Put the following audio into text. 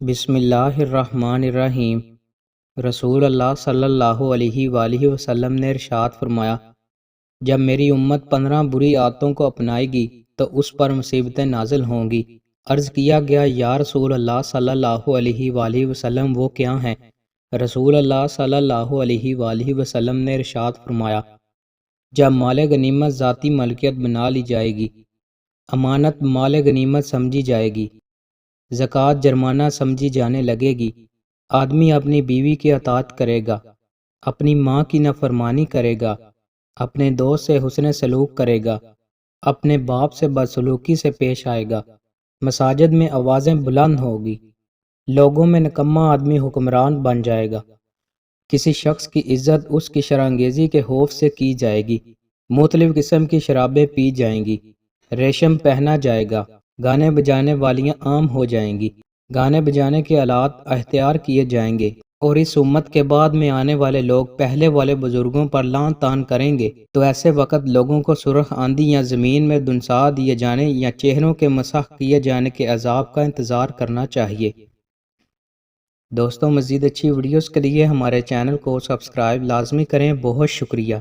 بسم اللہ الرحمن الرحیم۔ رسول اللہ صلی اللہ علیہ وآلہ وسلم نے ارشاد فرمایا، جب میری امت 15 بری عادتوں کو اپنائے گی تو اس پر مصیبتیں نازل ہوں گی۔ عرض کیا گیا، یا رسول اللہ صلی اللہ علیہ وآلہ وسلم وہ کیا ہیں؟ رسول اللہ صلی اللہ علیہ وآلہ وسلم نے ارشاد فرمایا، جب مال غنیمت ذاتی ملکیت بنا لی جائے گی، امانت مال غنیمت سمجھی جائے گی، زکوٰۃ جرمانہ سمجھی جانے لگے گی، آدمی اپنی بیوی کی اطاعت کرے گا، اپنی ماں کی نافرمانی کرے گا، اپنے دوست سے حسن سلوک کرے گا، اپنے باپ سے بدسلوکی سے پیش آئے گا، مساجد میں آوازیں بلند ہوگی، لوگوں میں نکما آدمی حکمران بن جائے گا، کسی شخص کی عزت اس کی شرانگیزی کے خوف سے کی جائے گی، مختلف قسم کی شرابیں پی جائیں گی، ریشم پہنا جائے گا، گانے بجانے والیاں عام ہو جائیں گی، گانے بجانے کے آلات اختیار کیے جائیں گے، اور اس امت کے بعد میں آنے والے لوگ پہلے والے بزرگوں پر لعن طعن کریں گے، تو ایسے وقت لوگوں کو سرخ آندھی یا زمین میں دنسا دیے جانے یا چہروں کے مسح کیے جانے کے عذاب کا انتظار کرنا چاہیے۔ دوستوں، مزید اچھی ویڈیوز کے لیے ہمارے چینل کو سبسکرائب لازمی کریں۔ بہت شکریہ۔